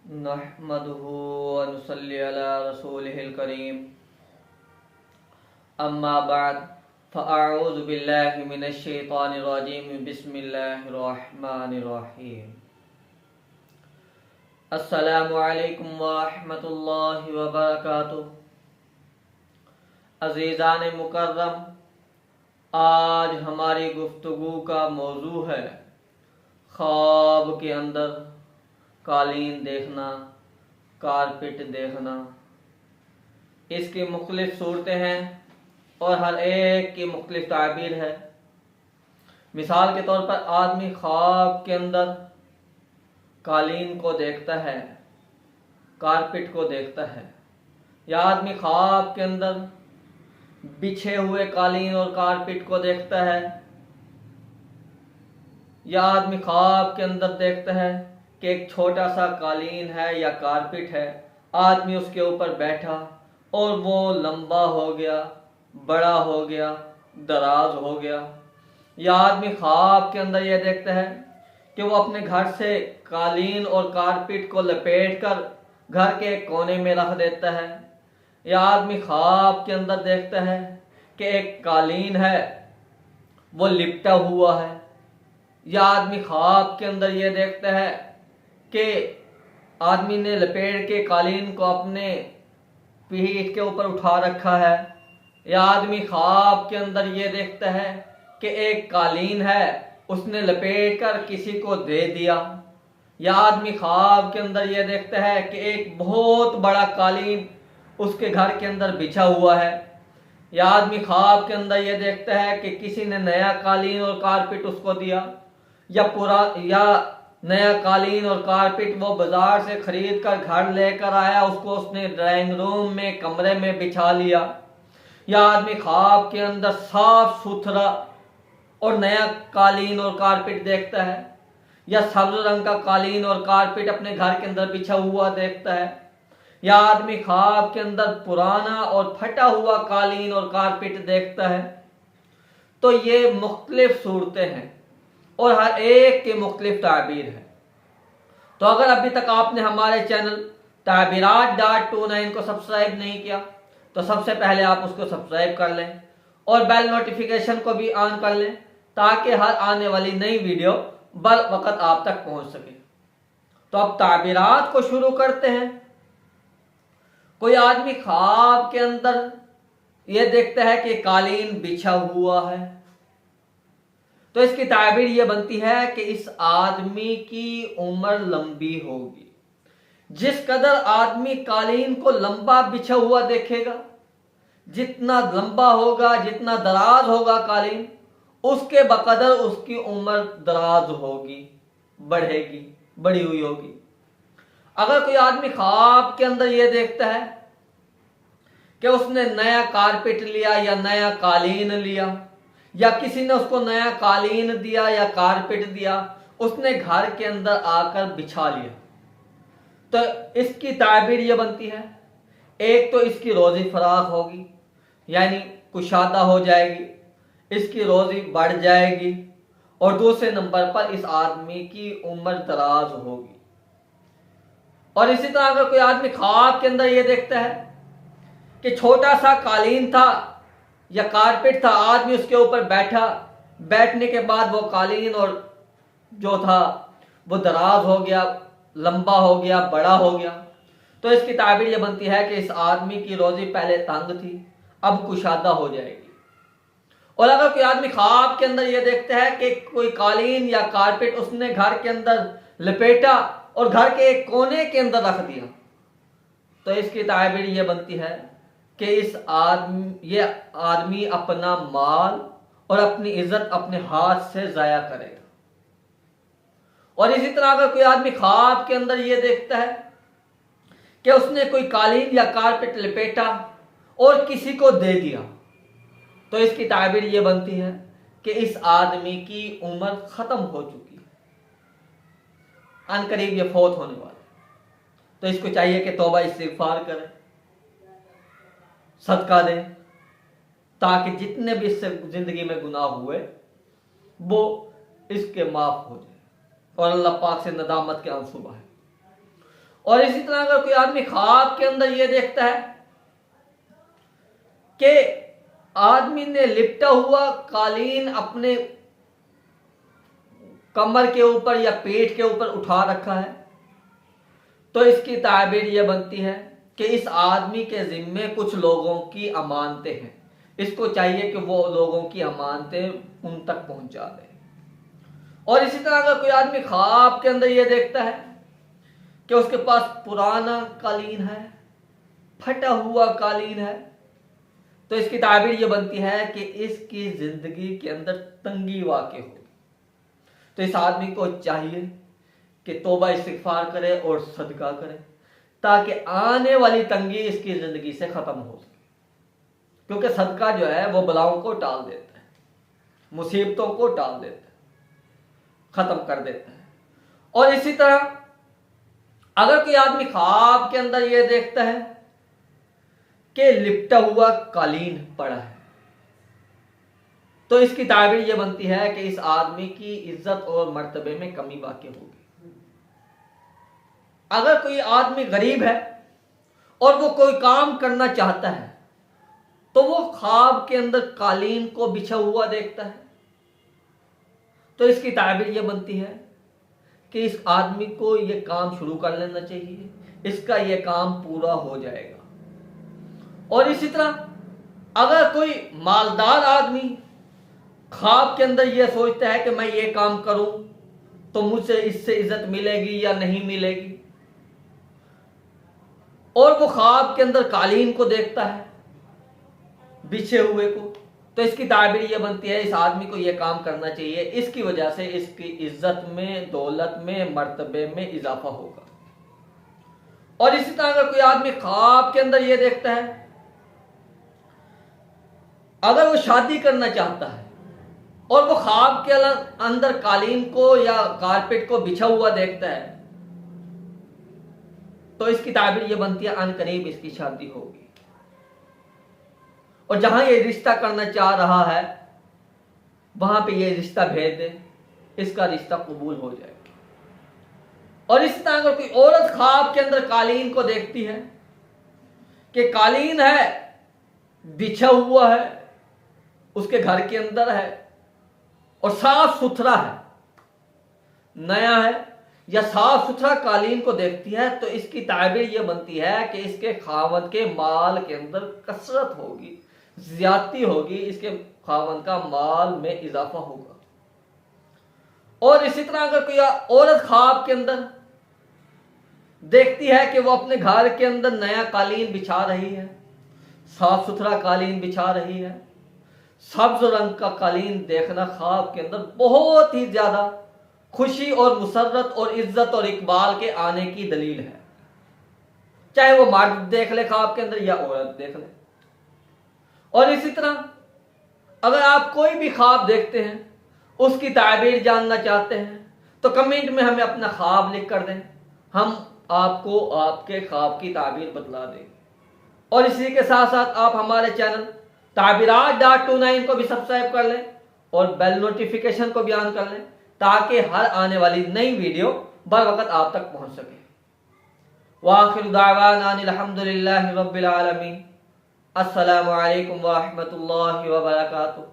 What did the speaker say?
नहमदुहु व नुसल्ली अला रसूलिहिल करीम। अम्मा बाद फ़अऊज़ु बिल्लाहि मिनश शैतानिर रजीम। बिस्मिल्लाहिर रहमानिर रहीम। अस्सलामु अलैकुम व रहमतुल्लाहि व बरकातुहू। अज़ीज़ान मुकर्रम, आज हमारी गुफ्तगू का मौजू है ख्वाब के अंदर कालीन देखना, कारपेट देखना। इसकी मुख्तलिफ सूरतें हैं और हर एक की मुख्तलिफ ताबीर है। मिसाल के तौर पर आदमी ख्वाब के अंदर कालीन को देखता है, कारपेट को देखता है, या आदमी ख्वाब के अंदर बिछे हुए कालीन और कारपेट को देखता है, या आदमी ख्वाब के अंदर देखता है कि एक छोटा सा कालीन है या कारपेट है, आदमी उसके ऊपर बैठा और वो लंबा हो गया, बड़ा हो गया, दराज हो गया। या आदमी ख्वाब के अंदर यह देखता है कि वो अपने घर से कालीन और कारपेट को लपेट कर घर के एक कोने में रख देता है। या आदमी ख्वाब के अंदर देखता है कि एक कालीन है, वो लिपटा हुआ है। या आदमी ख्वाब के अंदर यह देखता है कि आदमी ने लपेट के कालीन को अपने पीठ के ऊपर उठा रखा है। या आदमी ख्वाब के अंदर यह देखता है कि एक कालीन है, उसने लपेट कर किसी को दे दिया। या आदमी ख्वाब के अंदर यह देखता है कि एक बहुत बड़ा कालीन उसके घर के अंदर बिछा हुआ है। या आदमी ख्वाब के अंदर यह देखता है कि किसी ने नया कालीन और कारपेट उसको दिया, या नया कालीन और कारपेट वो बाजार से खरीद कर घर लेकर आया, उसको उसने ड्राइंग रूम में कमरे में बिछा लिया। या आदमी ख्वाब के अंदर साफ सुथरा और नया कालीन और कारपेट देखता है, या सब्ज रंग का कालीन और कारपेट अपने घर के अंदर बिछा हुआ देखता है। या आदमी ख्वाब के अंदर पुराना और फटा हुआ कालीन और कारपेट देखता है। तो ये मुख्तलिफ सूरतें हैं और हर एक के मुख्तलिफ ताबीर है। तो अगर अभी तक आपने हमारे चैनल ताबीरात.29 को सब्सक्राइब नहीं किया तो सबसे पहले आप उसको सब्सक्राइब कर लें और बेल नोटिफिकेशन को भी ऑन कर लें ताकि हर आने वाली नई वीडियो बर वक्त आप तक पहुंच सके। तो अब ताबीरात को शुरू करते हैं। कोई आदमी ख्वाब के अंदर यह देखता है कि कालीन बिछा हुआ है, तो इसकी ताबीर यह बनती है कि इस आदमी की उम्र लंबी होगी। जिस कदर आदमी कालीन को लंबा बिछा हुआ देखेगा, जितना लंबा होगा, जितना दराज होगा कालीन, उसके बकदर उसकी उम्र दराज होगी, बढ़ेगी, बड़ी हुई होगी। अगर कोई आदमी ख्वाब के अंदर यह देखता है कि उसने नया कारपेट लिया या नया कालीन लिया, या किसी ने उसको नया कालीन दिया या कारपेट दिया, उसने घर के अंदर आकर बिछा लिया, तो इसकी ताबीर यह बनती है, एक तो इसकी रोजी फराख होगी, यानी कुशादा हो जाएगी, इसकी रोजी बढ़ जाएगी, और दूसरे नंबर पर इस आदमी की उम्र दराज होगी। और इसी तरह अगर कोई आदमी ख्वाब के अंदर यह देखता है कि छोटा सा कालीन था या कारपेट था, आदमी उसके ऊपर बैठा, बैठने के बाद वो कालीन और जो था वो दराज हो गया, लंबा हो गया, बड़ा हो गया, तो इसकी ताबीर ये बनती है कि इस आदमी की रोजी पहले तंग थी, अब कुशादा हो जाएगी। और अगर कोई आदमी ख्वाब के अंदर ये देखता है कि कोई कालीन या कारपेट उसने घर के अंदर लपेटा और घर के एक कोने के अंदर रख दिया, तो इसकी ताबीर ये बनती है कि ये आदमी अपना माल और अपनी इज्जत अपने हाथ से जाया करेगा। और इसी तरह अगर कोई आदमी ख्वाब के अंदर यह देखता है कि उसने कोई कालीन या कारपेट लपेटा और किसी को दे दिया, तो इसकी ताबीर यह बनती है कि इस आदमी की उम्र खत्म हो चुकी है, अनकरीब ये फौत होने वाला है। तो इसको चाहिए कि तौबा इस्तिगफार करे, सदका दे, ताकि जितने भी इससे जिंदगी में गुनाह हुए वो इसके माफ हो जाए और अल्लाह पाक से नदामत के आंसू बहाए। और इसी तरह अगर कोई आदमी ख्वाब के अंदर ये देखता है कि आदमी ने लिपटा हुआ कालीन अपने कमर के ऊपर या पेट के ऊपर उठा रखा है, तो इसकी ताबीर यह बनती है कि इस आदमी के जिम्मे कुछ लोगों की अमानतें हैं, इसको चाहिए कि वो लोगों की अमानतें उन तक पहुंचा दे। और इसी तरह अगर कोई आदमी ख्वाब के अंदर यह देखता है कि उसके पास पुराना कालीन है, फटा हुआ कालीन है, तो इसकी ताबीर यह बनती है कि इसकी जिंदगी के अंदर तंगी वाक़ई होगी। तो इस आदमी को चाहिए कि तौबा इस्तिग़फ़ार करे और सदका करे, ताकि आने वाली तंगी इसकी जिंदगी से खत्म हो सके। क्योंकि सदका जो है वो बलाओं को टाल देता है, मुसीबतों को टाल देता है, खत्म कर देता है। और इसी तरह अगर कोई आदमी ख्वाब के अंदर यह देखता है कि लिपटा हुआ कालीन पड़ा है, तो इसकी ताबीर यह बनती है कि इस आदमी की इज्जत और मर्तबे में कमी वाक़ई होगी। अगर कोई आदमी गरीब है और वो कोई काम करना चाहता है, तो वो ख्वाब के अंदर कालीन को बिछा हुआ देखता है, तो इसकी ताबीर यह बनती है कि इस आदमी को यह काम शुरू कर लेना चाहिए, इसका यह काम पूरा हो जाएगा। और इसी तरह अगर कोई मालदार आदमी ख्वाब के अंदर यह सोचता है कि मैं ये काम करूं तो मुझे इससे इज्जत मिलेगी या नहीं मिलेगी, और वो ख्वाब के अंदर कालीन को देखता है बिछे हुए को, तो इसकी ताबीर यह बनती है इस आदमी को यह काम करना चाहिए, इसकी वजह से इसकी इज्जत में, दौलत में, मर्तबे में इजाफा होगा। और इसी तरह अगर कोई आदमी ख्वाब के अंदर यह देखता है, अगर वो शादी करना चाहता है और वो ख्वाब के अंदर कालीन को या कारपेट को बिछा हुआ देखता है, तो इसकी ताबीर यह बनती है अनकरीब इसकी शादी होगी। और जहां ये रिश्ता करना चाह रहा है वहां पे ये रिश्ता भेज दे, इसका रिश्ता कबूल हो जाएगा। और इस तरह अगर कोई औरत ख्वाब के अंदर कालीन को देखती है कि कालीन है, बिछा हुआ है, उसके घर के अंदर है और साफ सुथरा है, नया है या साफ सुथरा कालीन को देखती है, तो इसकी ताबीर यह बनती है कि इसके खावंद के माल के अंदर कसरत होगी, ज्यादती होगी, इसके खावंद का माल में इजाफा होगा। और इसी तरह अगर कोई औरत ख्वाब के अंदर देखती है कि वो अपने घर के अंदर नया कालीन बिछा रही है, साफ सुथरा कालीन बिछा रही है, सब्ज रंग का कालीन देखना ख्वाब के अंदर बहुत ही ज्यादा खुशी और मुसर्रत और इज्जत और इकबाल के आने की दलील है, चाहे वो मर्द देख ले ख्वाब के अंदर या औरत देख ले। और इसी तरह अगर आप कोई भी ख्वाब देखते हैं, उसकी ताबीर जानना चाहते हैं, तो कमेंट में हमें अपना ख्वाब लिख कर दें, हम आपको आपके ख्वाब की ताबीर बतला दें। और इसी के साथ साथ आप हमारे चैनल ताबीरात.29 को भी सब्सक्राइब कर लें और बेल नोटिफिकेशन को भी ऑन कर लें, ताकि हर आने वाली नई वीडियो बर वक्त आप तक पहुंच सके। वाखिर दावाना अनिल हम्दुलिल्लाहि रब्बिल आलमीन। अस्सलामु अलैकुम व रहमतुल्लाहि व बरकातुहू।